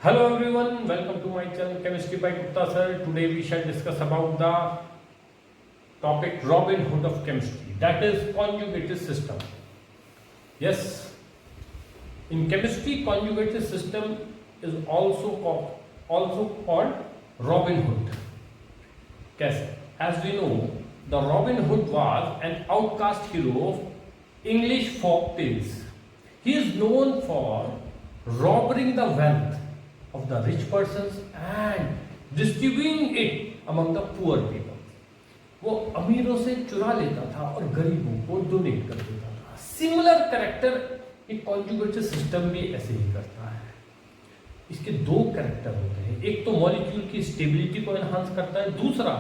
Hello everyone, welcome to my channel Chemistry by Gupta sir. Today we shall discuss about the topic Robin Hood of chemistry, that is conjugated system. Yes, in chemistry conjugated system is also called Robin Hood. कैसे? As we know, the Robin Hood was an outcast hero of English folk tales. He is known for robbing the wealth of the rich persons and distributing it among the poor people. वो अमीरों से चुरा लेता था और गरीबों को donate कर देता था. सिमिलर कैरेक्टर एक कॉन्जुगेटेड सिस्टम भी ऐसे ही करता है. इसके दो कैरेक्टर होते हैं. एक तो मॉलिक्यूल की स्टेबिलिटी को एनहांस करता है. दूसरा,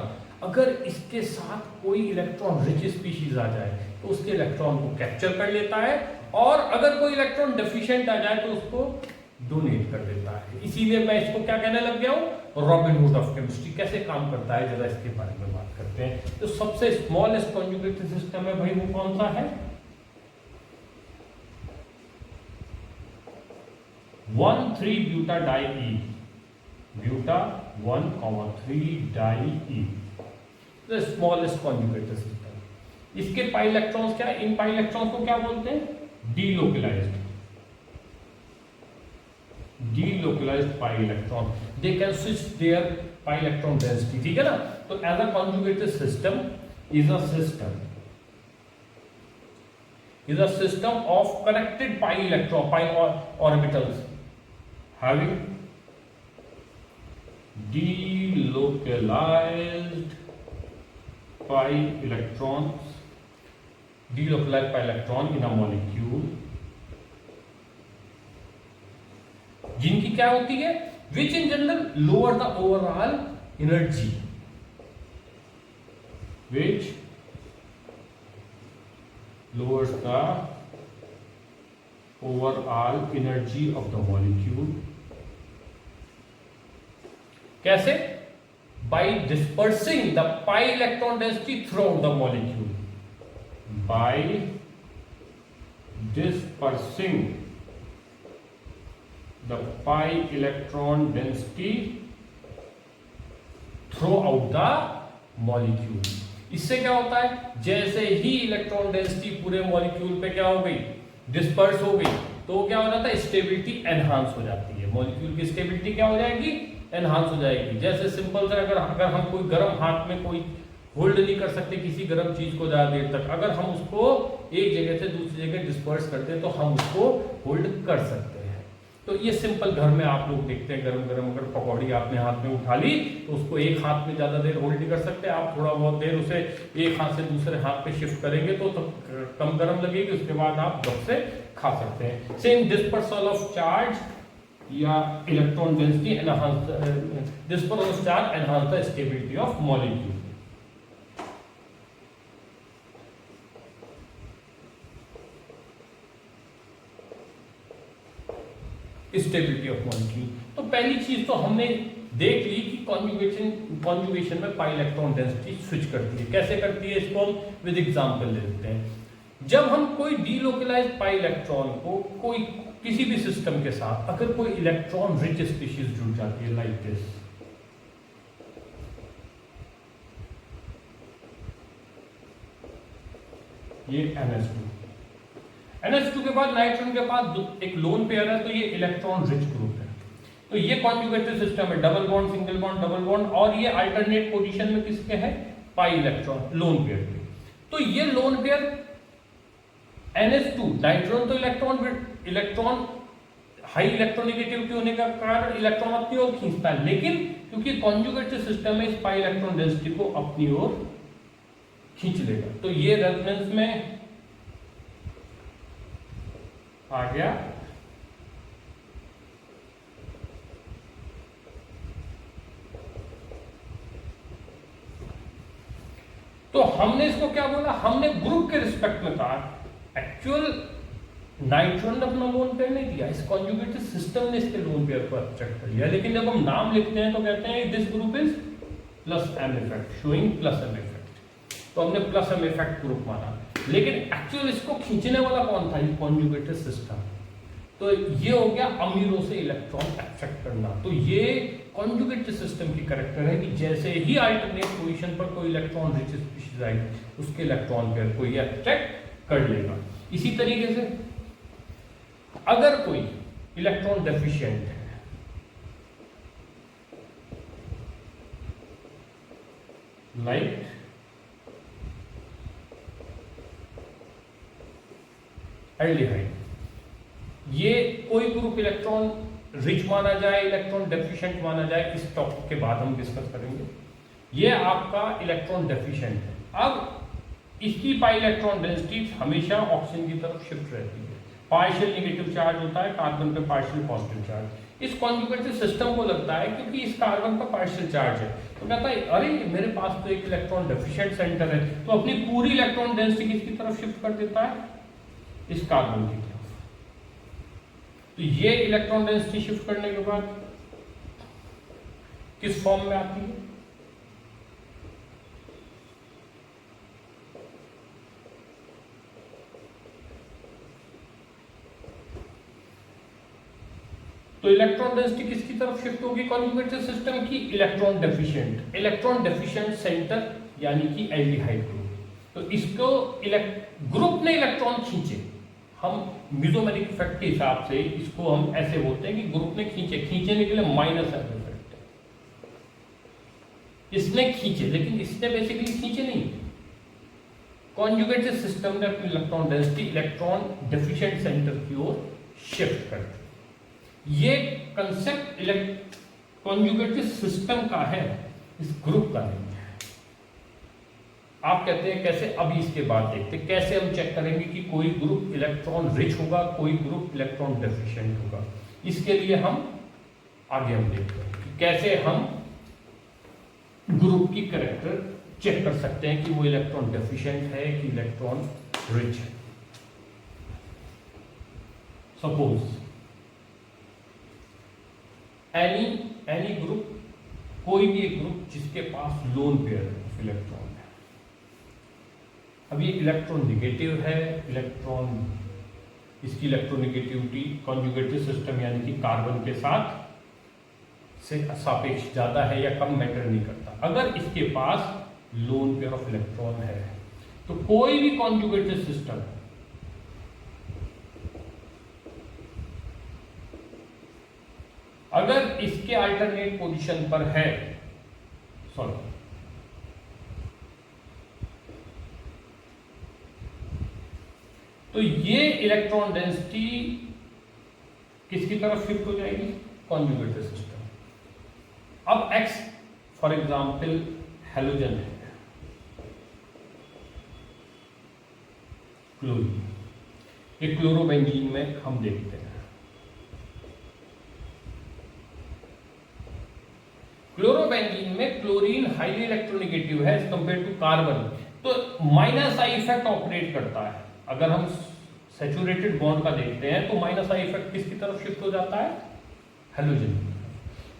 अगर इसके साथ कोई इलेक्ट्रॉन रिच स्पीशीज आ जाए तो उसके इलेक्ट्रॉन को कैप्चर कर लेता है, और अगर कोई इलेक्ट्रॉन डेफिशिएंट आ जाए तो उसको डोनेट कर देता है. इसीलिए मैं इसको क्या कहने लग गया हूं, रॉबिन हुड ऑफ केमिस्ट्री. कैसे काम करता है जरा इसके बारे में बात करते हैं. तो सबसे स्मॉलेस्ट कॉन्जुगेटेड सिस्टम है भाई, वो कौन सा है? 1,3-ब्यूटाडाई-E. Buta 1,3-डाई-E, the smallest conjugated system. इसके पाई इलेक्ट्रॉन्स क्या है? इन पाई इलेक्ट्रॉन्स को क्या बोलते हैं? Delocalised. Delocalized pi electron. They can switch their pi electron density. ठीक है ना? तो as a conjugated system is a system of connected pi orbitals having delocalized pi electron in a molecule, जिनकी क्या होती है? Which in general lower the overall energy, which lowers the overall energy of the molecule. कैसे? By dispersing the pi electron density throughout the molecule. By dispersing the pi electron density throughout the molecule. इससे क्या होता है? जैसे ही electron density पूरे molecule पे क्या हो गई? डिस्पर्स हो गई, तो क्या हो जाता है? स्टेबिलिटी एनहांस हो जाती है. मॉलिक्यूल की स्टेबिलिटी क्या हो जाएगी? एनहांस हो जाएगी. जैसे सिंपल सा, अगर हम कोई गर्म हाथ में कोई होल्ड नहीं कर सकते किसी गर्म चीज को ज्यादा देर तक, अगर हम उसको एक जगह से दूसरी जगह डिस्पर्स करते हैं तो हम उसको होल्ड कर सकते हैं. तो ये सिंपल घर में आप लोग देखते हैं, गरम गरम अगर पकौड़ी आपने हाथ में उठा ली तो उसको एक हाथ में ज्यादा देर होल्ड नहीं कर सकते आप. थोड़ा बहुत देर उसे एक हाथ से दूसरे हाथ पे शिफ्ट करेंगे तो कम गरम लगेगी, उसके बाद आप गप से खा सकते हैं. सेम डिस्पर्सल ऑफ चार्ज या electron density dispersal of charge enhance the stability of molecule. Stability of molecule. तो पहली चीज तो हमने देख ली कि कॉन्जुगेशन में पाई इलेक्ट्रॉन डेंसिटी स्विच करती है. कैसे करती है इसको हम विद एग्जांपल ले लेते हैं. जब हम कोई डीलोकलाइज्ड पाई इलेक्ट्रॉन को कोई किसी भी सिस्टम के साथ अगर कोई इलेक्ट्रॉन रिच स्पीशीज जुड़ जाती है लाइक दिस, ये NH2 के बाद नाइट्रोजन के पास एक लोन पेयर है, तो ये इलेक्ट्रॉन रिच ग्रुप है. तो ये कॉन्जुगेटेड सिस्टम है. Double bond, single bond, double bond, और ये अल्टरनेट पोजीशन में किसके है? पाई इलेक्ट्रॉन लोन पेयर पे. तो ये लोन पेयर NH2 नाइट्रोजन तो इलेक्ट्रॉन हाई इलेक्ट्रोनेगेटिविटी होने का कारण इलेक्ट्रॉन अपनी ओर खींचता है, लेकिन क्योंकि कॉन्जुगेटेड सिस्टम में इस पाई इलेक्ट्रॉन डेंसिटी को अपनी ओर खींच लेगा. तो ये रेजोनेंस में आ गया. तो हमने इसको क्या बोला? हमने ग्रुप के रिस्पेक्ट में कहा. एक्चुअल नाइट्रोजन अपना लोन पेयर नहीं दिया, इस कॉन्जुगेटेड सिस्टम ने इसके लोन पेयर को एब्स्ट्रैक्ट कर लिया. लेकिन जब हम नाम लिखते हैं तो कहते हैं this group is plus M effect, showing plus M effect. तो हमने प्लस एम इफेक्ट ग्रुप माना. लेकिन एक्चुअल इसको खींचने वाला कौन था? Conjugated system. तो ये हो गया अमीरों से इलेक्ट्रॉन एक्सट्रैक्ट कर करना। तो ये कॉन्जुगेट सिस्टम की कैरेक्टर है कि जैसे ही अल्टरनेट पोजीशन पर कोई इलेक्ट्रॉन रिच स्पीशीज आएगी उसके इलेक्ट्रॉन पेयर को ये अट्रैक्ट कर लेगा। इसी तरीके से अगर कोई इलेक्ट्रॉन डेफिशिएंट है, लाइक एल्डिहाइड, ये कोई ग्रुप इलेक्ट्रॉन रिच माना जाए, इलेक्ट्रॉन डेफिशिएंट माना जाए, इस टॉपिक के बाद हम डिस्कस करेंगे। ये आपका इलेक्ट्रॉन डेफिशिएंट है। अब इसकी पाई इलेक्ट्रॉन डेंसिटी हमेशा ऑक्सीजन की तरफ शिफ्ट रहती है, पार्शियल नेगेटिव चार्ज होता है, कार्बन पे पार्शियल पॉजिटिव चार्ज। इस कॉन्जुगेट सिस्टम को लगता है क्योंकि इस कार्बन पर पार्शियल चार्ज है, तो कहता है अरे मेरे पास तो एक इलेक्ट्रॉन डेफिशिएंट सेंटर है, तो अपनी पूरी इलेक्ट्रॉन डेंसिटी किसकी तरफ शिफ्ट कर देता है, इस कार्बन की तरफ। तो ये इलेक्ट्रॉन डेंसिटी शिफ्ट करने के बाद किस फॉर्म में आती है, तो इलेक्ट्रॉन डेंसिटी किसकी तरफ शिफ्ट होगी कॉन्जुगेट सिस्टम की, electron deficient. Electron deficient centre यानी कि एल्डिहाइड ग्रुप, तो इसको ग्रुप ने इलेक्ट्रॉन खींचे, हम मिजोमेरिक इफेक्ट के हिसाब से इसको हम ऐसे बोलते हैं कि ग्रुप ने खींचने के लिए माइनस एफ इफेक्ट है, इसने खींचे, लेकिन इसने बेसिकली खींचे नहीं, कॉन्जुगेट सिस्टम ने अपनी electron density electron deficient centre की ओर शिफ्ट कर दी। ये कंसेप्ट कॉन्जुगेट सिस्टम का है, इस ग्रुप का नहीं है। आप कहते हैं कैसे, अभी इसके बाद देखते हैं कैसे हम चेक करेंगे कि कोई ग्रुप इलेक्ट्रॉन रिच होगा, कोई ग्रुप इलेक्ट्रॉन डेफिशिएंट होगा। इसके लिए हम आगे हम देखते हैं कि कैसे हम ग्रुप की कैरेक्टर चेक कर सकते हैं कि वो इलेक्ट्रॉन डेफिशिएंट है कि इलेक्ट्रॉन रिच है। सपोज एनी ग्रुप, कोई भी एक ग्रुप जिसके पास लोन पेयर ऑफ इलेक्ट्रॉन है। अब ये इलेक्ट्रॉन नेगेटिव है, इलेक्ट्रॉन, इसकी इलेक्ट्रोनेगेटिविटी कॉन्जुगेटिव सिस्टम यानी कि कार्बन के साथ से सापेक्ष ज्यादा है या कम मैटर नहीं करता। अगर इसके पास लोन पेयर ऑफ इलेक्ट्रॉन है तो कोई भी कॉन्जुगेटिव सिस्टम अगर इसके अल्टरनेट पोजीशन पर है, सॉरी, तो ये इलेक्ट्रॉन डेंसिटी किसकी तरफ शिफ्ट हो जाएगी, कॉन्जुगेट सिस्टम। अब X फॉर एग्जांपल हेलोजन है, क्लोरीन, एक क्लोरोबेंजीन में हम देखते हैं क्लोरोबेंजीन में क्लोरीन हाईली इलेक्ट्रोनेगेटिव है एज कंपेयर टू कार्बन, तो माइनस आई इफेक्ट ऑपरेट करता है। अगर हम सैचुरेटेड बॉन्ड का देखते हैं तो माइनस आई इफेक्ट किसकी तरफ शिफ्ट हो जाता है, हेलोजन।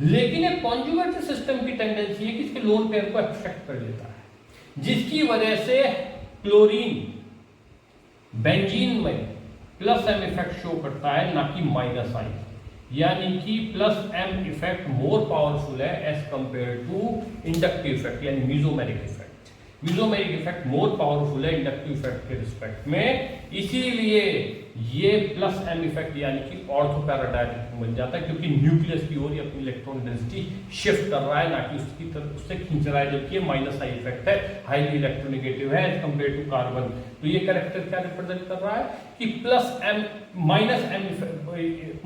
लेकिन एक कॉन्जुगेट सिस्टम की टेंडेंसी है कि इसके लोन पेयर को अफेक्ट कर लेता है, जिसकी वजह से क्लोरीन बेंजीन में प्लस एम इफेक्ट शो करता है, ना कि माइनस आई, यानी कि plus M effect more powerful है as compared to inductive effect यानी mesomeric effect. Mesomeric effect more powerful है इंडक्टिव इफेक्ट के रिस्पेक्ट में, इसीलिए ये प्लस एम इफेक्ट यानी कि ऑर्थोपैराडाइलेक्ट्रिक बन जाता है, क्योंकि न्यूक्लियस की ओर अपनी इलेक्ट्रॉन डेंसिटी शिफ्ट कर रहा है, ना कि उसकी तरफ उससे खींच रहा है, जबकि माइनस आई इफेक्ट है, हाईली इलेक्ट्रोनेगेटिव है एज कंपेयर टू कार्बन। तो ये कैरेक्टर क्या रिप्रेजेंट कर रहा है कि प्लस एम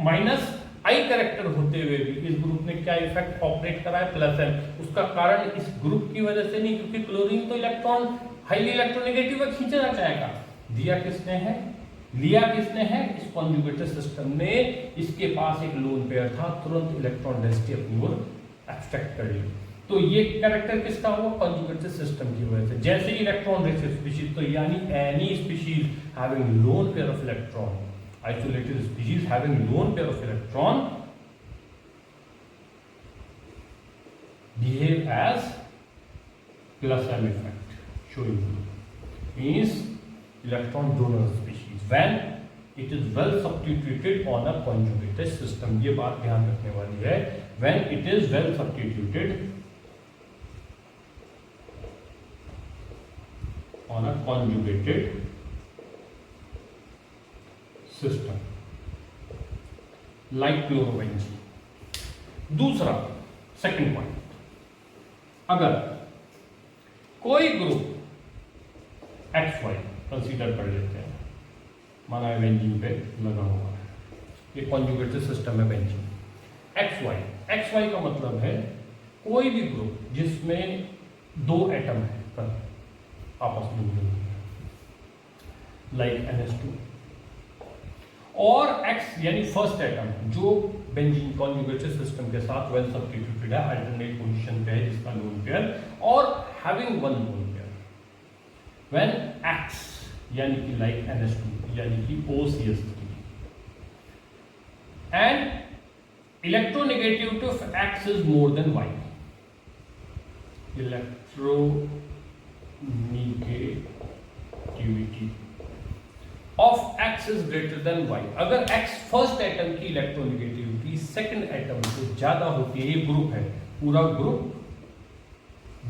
माइनस आई कैरेक्टर होते हुए भी इस ग्रुप ने क्या इफेक्ट ऑपरेट करा है, प्लस एम। उसका कारण इस ग्रुप की वजह से नहीं, क्योंकि क्लोरीन तो इलेक्ट्रॉन हाईली इलेक्ट्रोनेगेटिव में खींचना चाहेगा, लिया किसने है, इस कॉन्जुगेटेड सिस्टम ने, इसके पास एक लोन पेयर था, तुरंत इलेक्ट्रॉन डेंसिटी अपनी ओर एब्स्ट्रैक्ट कर ली। तो ये कैरेक्टर किसका हुआ, कॉन्जुगेटेड सिस्टम की वजह से। जैसे ही इलेक्ट्रॉन रिच स्पीशीज, तो यानी any species having lone pair of electron, isolated species having lone pair of electron behave as plus M effect, showing means electron donor species when it is well substituted on a conjugated system. ये बात ध्यान रखने वाली है, when it is well substituted on a conjugated system like chlorobenzene. दूसरा second point, अगर कोई group XY consider कर लेते हैं, माना है बेंजीन पे लगा हुआ है, ये कॉन्जुगेटेड सिस्टम है बेंजीन। XY का मतलब है कोई भी ग्रुप जिसमें दो एटम है आपस में जुड़े हुए हैं, लाइक NH2, और X यानी फर्स्ट एटम जो बेंजीन कॉन्जुगेटेड सिस्टम के साथ वेल सब्स्टिट्यूटेड है, अल्टरनेट पोजीशन पे है, जिसका लोन पेयर और having one lone pair, when X यानी कि लाइक NH2 यानी कि OCH3 and electronegativity of X is more than Y, electronegativity of X is greater than Y। अगर X फर्स्ट एटम की इलेक्ट्रोनेगेटिविटी सेकंड एटम से ज्यादा होती है, ये ग्रुप है, पूरा ग्रुप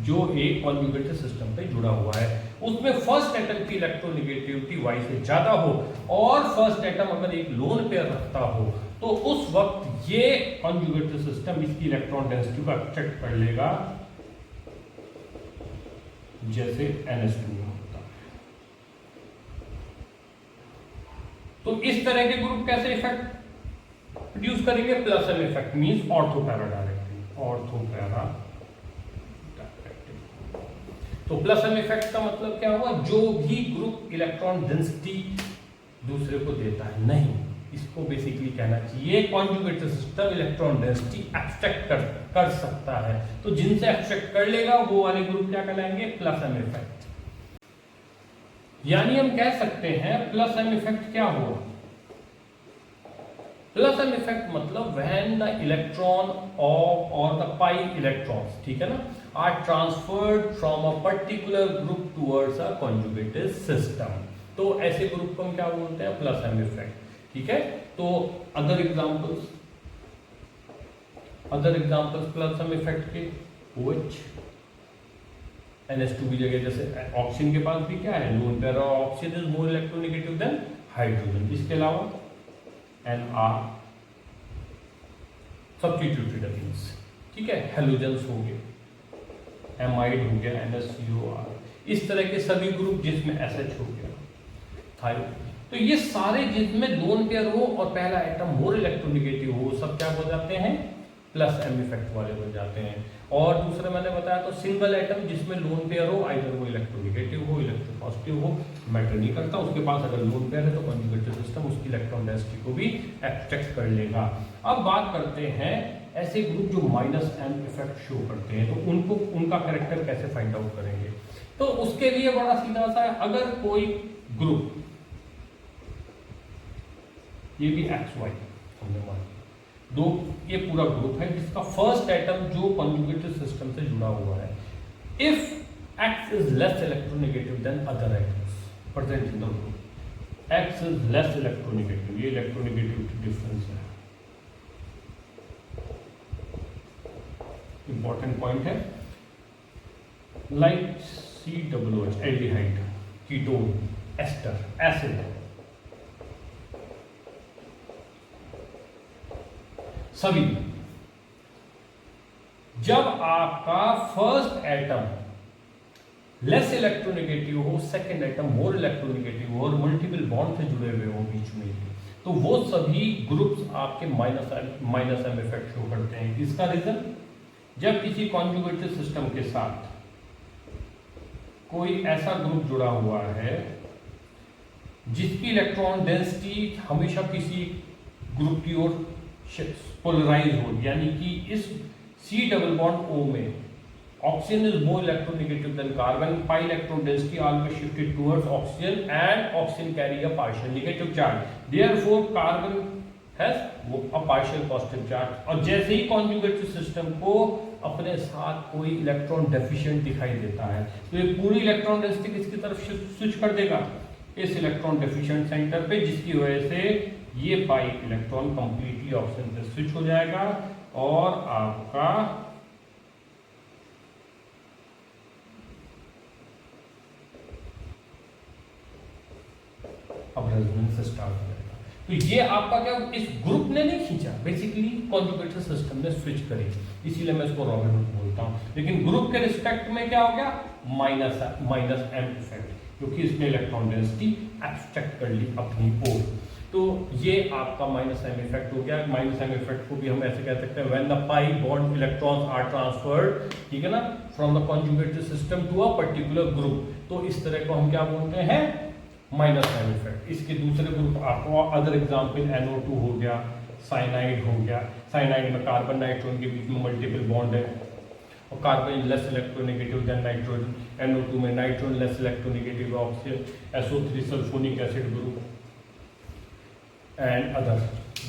जो एक कॉन्जुगेटेड सिस्टम पे जुड़ा हुआ है, उसमें फर्स्ट एटम की इलेक्ट्रोनेगेटिविटी Y से ज्यादा हो और फर्स्ट एटम अगर एक लोन पेयर रखता हो, तो उस वक्त ये कॉन्जुगेटेड सिस्टम इसकी इलेक्ट्रॉन डेंसिटी को एक्सट्रैक्ट कर लेगा, जैसे NH2 में होता है। तो इस तरह के ग्रुप कैसे इफेक्ट प्रोड्यूस करेंगे? Plus M effect means ortho para directive, ortho para directive. तो प्लस एम इफेक्ट का मतलब क्या हुआ? जो भी ग्रुप इलेक्ट्रॉन डेंसिटी दूसरे को देता है, नहीं, इसको बेसिकली कहना चाहिए conjugated system electron density extract कर सकता है, तो जिनसे एक्सट्रैक्ट कर लेगा वो वाले ग्रुप क्या कहलाएंगे? Plus M effect. यानी हम कह सकते हैं प्लस एम इफेक्ट क्या हुआ? प्लस एम इफेक्ट मतलब व्हेन द इलेक्ट्रॉन और द पाई इलेक्ट्रॉन्स, ठीक है ना, are transferred from a particular group towards a conjugated system, तो ऐसे ग्रुप को हम क्या बोलते हैं? प्लस एम इफेक्ट, ठीक है। तो other examples plus M effect के OH, NH2 की जगह जैसे ऑक्सीजन के पास भी क्या है? Lone pair of oxygen is more electronegative than hydrogen. इसके अलावा NR सब्स्टिट्यूटेड अमीन्स, ठीक है, हेलोजन्स हो गए, एमाइड हो गया, NHCOR, इस तरह के सभी ग्रुप जिसमें SH हो गया, थाइरोइड, तो ये सारे जिसमें लोन पेयर हो और पहला एटम मोर इलेक्ट्रोनेगेटिव हो, सब क्या हो जाते हैं? प्लस एम इफेक्ट वाले बन जाते हैं। और दूसरा मैंने बताया तो सिंगल एटम जिसमें लोन पेयर हो, आइदर वो इलेक्ट्रोनेगेटिव हो, इलेक्ट्रोपॉजिटिव हो, मैटर नहीं करता, उसके पास अगर लोन पेयर है तो कॉन्जुगेटेड सिस्टम उसकी इलेक्ट्रॉन डेंसिटी को भी एक्सट्रैक्ट कर लेगा। अब बात करते हैं ऐसे ग्रुप जो माइनस एम इफेक्ट शो करते हैं, तो उनका कैरेक्टर कैसे फाइंड आउट करेंगे? तो उसके लिए बड़ा सीधा सा है, अगर कोई ग्रुप, ये भी XY हमने मान दो, ये पूरा ग्रुप है जिसका फर्स्ट एटम जो कॉन्जुगेटेड सिस्टम से जुड़ा हुआ है, if X is less electronegative than other atoms present in the group, X is less electronegative, ये इलेक्ट्रोनेगेटिविटी डिफरेंस है, इंपॉर्टेंट पॉइंट है, like COOH aldehyde, ketone, ester, acid, सभी जब आपका फर्स्ट एटम लेस इलेक्ट्रोनेगेटिव हो, सेकेंड एटम मोर इलेक्ट्रोनेगेटिव हो और multiple bond से जुड़े हुए हो बीच में, तो वो सभी ग्रुप्स आपके माइनस एम इफेक्ट शो करते हैं। इसका रीजन, जब किसी कॉन्जुगेटेड सिस्टम के साथ कोई ऐसा ग्रुप जुड़ा हुआ है जिसकी इलेक्ट्रॉन डेंसिटी हमेशा किसी ग्रुप की ओर पोलराइज हो, यानी कि इस C डबल बॉन्ड O में oxygen is more electronegative than carbon, pi electron density always shifted towards oxygen and oxygen carry a partial negative charge, therefore carbon has वो a partial positive charge. और जैसे ही conjugated system को अपने साथ कोई electron deficient दिखाई देता है, तो ये पूरी इलेक्ट्रॉन डेंसिटी किसकी तरफ स्विच कर देगा? इस इलेक्ट्रॉन डेफिशिएंट सेंटर पे, जिसकी वजह से ये पाई इलेक्ट्रॉन कंप्लीटली ऑक्सीजन से स्विच हो जाएगा और आपका अब रेजोनेंस स्टार्ट हो जाएगा। तो ये आपका क्या, इस ग्रुप ने नहीं खींचा, बेसिकली कॉन्जुगेटेड सिस्टम ने स्विच करी, इसीलिए मैं इसको रॉबिन हुड बोलता हूं। लेकिन ग्रुप के रिस्पेक्ट में क्या हो गया, माइनस एम इफेक्ट, क्योंकि इसने इलेक्ट्रॉन डेंसिटी एब्स्ट्रैक्ट कर ली अपनी ओर। तो ये आपका माइनस एम इफेक्ट हो गया। माइनस एम इफेक्ट को भी हम ऐसे कह सकते हैं, when the pi bond electrons are transferred, ठीक है ना, from the conjugated system to a particular group, तो इस तरह को हम क्या बोलते हैं, माइनस एम इफेक्ट। इसके दूसरे ग्रुप आपको अदर एग्जांपल NO2 हो गया, साइनाइड हो गया। साइनाइड में कार्बन नाइट्रोजन के बीच में मल्टीपल बॉन्ड है और carbon less electronegative then nitrogen. NO2 में nitrogen less electronegative oxygen, SO3 sulphonic acid group and other,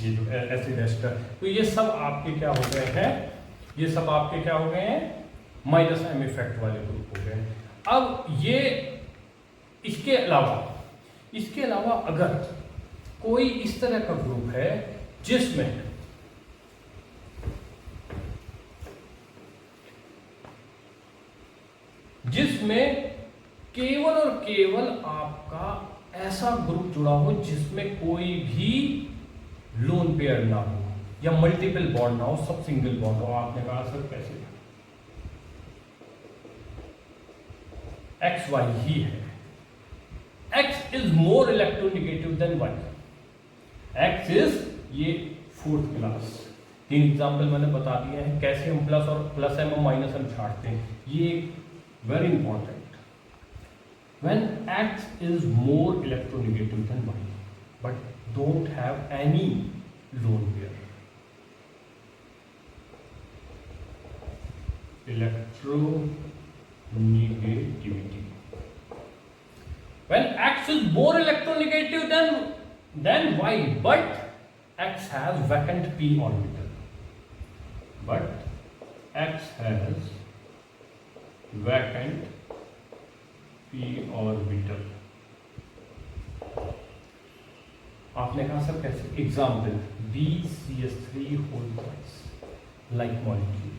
ये जो एसिड एस्टर। तो ये सब आपके क्या हो गए हैं, ये सब आपके क्या हो गए हैं, माइनस एम इफेक्ट वाले ग्रुप हो गए। अब ये इसके अलावा अगर कोई इस तरह का ग्रुप है जिसमें केवल और केवल आपका ऐसा ग्रुप जुड़ा हो जिसमें कोई भी लोन पेयर ना हो या मल्टीपल बॉन्ड ना हो, सब सिंगल बॉन्ड हो। आपने कहा सर कैसे, XY ही है, X is more electronegative than Y. X is ये फोर्थ क्लास। 3 एग्जाम्पल मैंने बता दिए हैं कैसे हम प्लस और प्लस एम और माइनस एम छाटते हैं। ये very important, when X is more electronegative than Y but don't have any lone pair, electronegativity. When X is more electronegative than Y, but X has vacant p orbital. But X has vacant p orbital. आपने कहा sir कैसे, example BCS3 whole twice like molecule.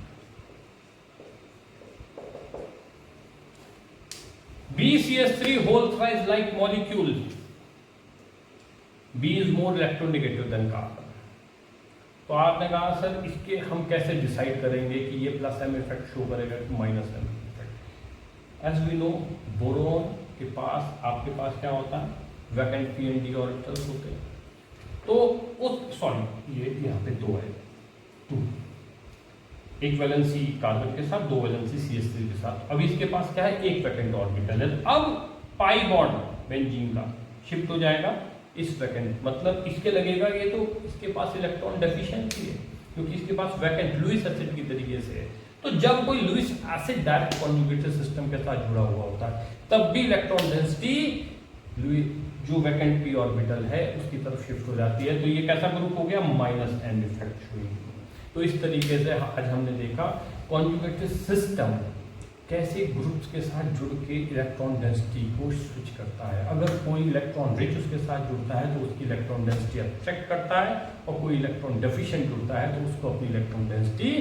BCS3 whole thrice like molecule. B is more electronegative than carbon. तो आपने कहा sir इसके हम कैसे decide करेंगे कि ये प्लस एम इफेक्ट शो करेगा कि minus M effect. As we know, boron के पास आपके पास क्या होता है, vacant p and d orbitals होते हैं। तो उस सॉरी ये यहाँ पे 2 है, 2, एक वैलेंसी कार्बन के साथ, 2 वैलेंसी CH3 के साथ। अब इसके पास क्या है, एक वैकेंट ऑर्बिटल है। अब पाई बॉन्ड बेंजीन का शिफ्ट हो जाएगा इस वैकेंट, मतलब इसके लगेगा ये तो इसके पास इलेक्ट्रॉन डेफिशिएंसी है क्योंकि इसके पास वैकेंट लुईस एसिड की तरीके से है। तो जब कोई Lewis acid direct conjugated system के साथ जुड़ा हुआ होता है तब भी इलेक्ट्रॉन डेंसिटी जो वैकेंट p ऑर्बिटल है उसकी तरफ शिफ्ट हो जाती है। तो ये कैसा ग्रुप हो गया, माइनस एम इफेक्ट शोइंग। तो इस तरीके से आज हमने देखा कॉन्जुगेटेड सिस्टम कैसे ग्रुप्स के साथ जुड़ के इलेक्ट्रॉन डेंसिटी को स्विच करता है। अगर कोई इलेक्ट्रॉन रिच उसके साथ जुड़ता है तो उसकी इलेक्ट्रॉन डेंसिटी अट्रैक्ट करता है और कोई इलेक्ट्रॉन डेफिशिएंट जुड़ता है तो उसको अपनी इलेक्ट्रॉन डेंसिटी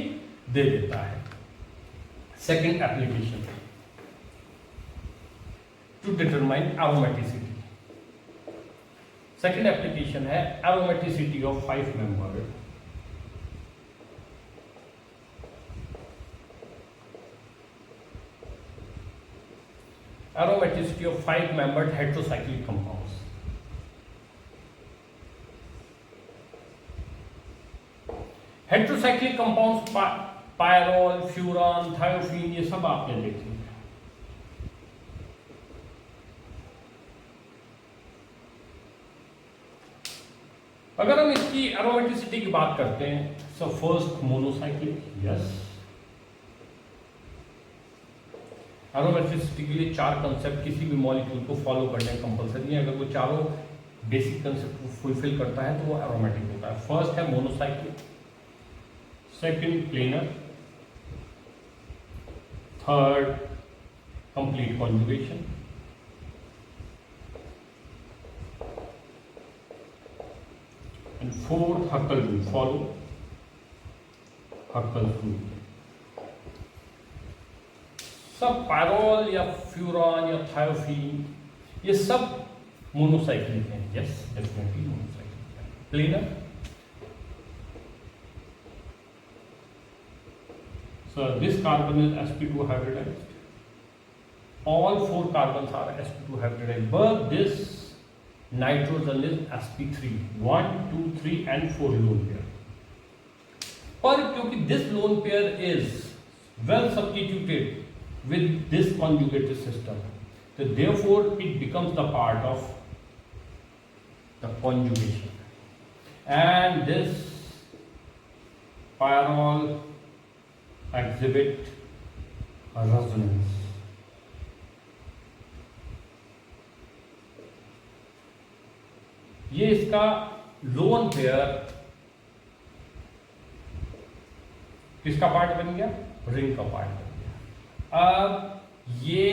दे देता है। Second application, to determine aromaticity. Second application है aromaticity of 5 membered aromaticity of 5-membered heterocyclic compounds. Heterocyclic compounds pyrrole, furan, thiophene, ये सब आपने देखे। अगर हम इसकी एरोमेटिसिटी की बात करते हैं, so first monocyclic, yes. Aromaticity के लिए 4 कंसेप्ट किसी भी मॉलिक्यूल को फॉलो करने कंपलसरी है। अगर वो चारों बेसिक कंसेप्ट को फुलफिल करता है तो वो एरोमेटिक होता है। फर्स्ट है monocyclic, second planar, third complete conjugation, and fourth Huckel rule. Follow Huckel rule. सब पायरोल या फ्यूरॉन या थायोफीन ये सब मोनोसाइक्लिक हैं. यस, डेफिनेटली मोनोसाइक्लिक है. Clear? So this carbon is sp2 hybridized. All four carbons are sp2 hybridized, but this nitrogen is sp3. 1, 2, 3 and 4 lone pair. पर क्योंकि this lone pair is well substituted with this conjugated system, so therefore it becomes the part of the conjugation, and this pyrrole exhibit a resonance. ये इसका lone pair किसका part बन गया? Ring का part बन गया. अब ये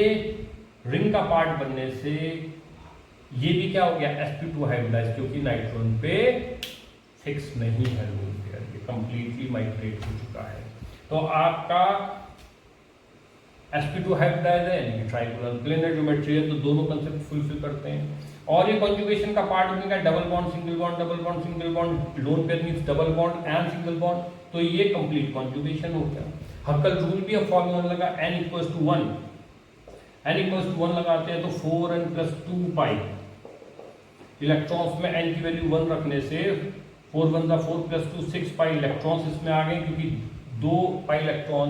रिंग का पार्ट बनने से ये भी क्या हो गया? sp2 हाइब्रिडाइज, क्योंकि नाइट्रोजन पे फिक्स नहीं है लोन पेयर, ये कंप्लीटली माइग्रेट हो चुका है. तो आपका sp2 हाइब्रिडाइज है यानी कि ट्राइगोनल प्लेनर ज्योमेट्री है, तो दोनों कंसेप्ट फुलफिल करते हैं. और ये कॉन्जुगेशन का पार्ट बनेगा double bond single bond, double bond single bond, lone pair means double bond and single bond, तो ये कंप्लीट कॉन्जुगेशन हो गया. हक्कल रूल भी अब फॉर्मूला लगा n equals to 1. n equals to 1 लगाते हैं तो 4n प्लस 2 पाई. इलेक्ट्रॉन्स में n की वैल्यू 1 रखने से 4 1 4 प्लस 2 6 पाई इलेक्ट्रॉन्स इसमें आ गए, क्योंकि 2 pi electron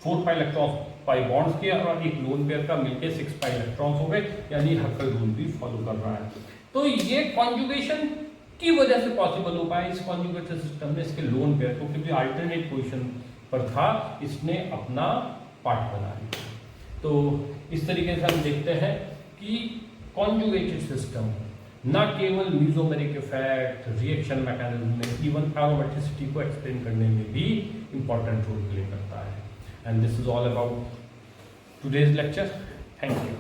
4 pi electrons pi bonds के और एक लोन पेयर का मिलके 6 पाई इलेक्ट्रॉन्स हो गए, यानी हक्कल रूल भी फॉलो कर रहा है. तो ये कॉन्जुगेशन की वजह से पॉसिबल हो पाया इस कॉन्जुगेटेड सिस्टम में. इसके लोन पेयर को क्योंकि अल्टरनेट पोजीशन पर था, इसने अपना पार्ट बना लिया. तो इस तरीके से हम देखते हैं कि कॉन्जुगेटेड सिस्टम न केवल मीजोमेरिक इफेक्ट, रिएक्शन मैकेनिज्म में, इवन एरोमेटिसिटी को एक्सप्लेन करने में भी इंपॉर्टेंट रोल प्ले करता है. And this is all about today's lecture. Thank you.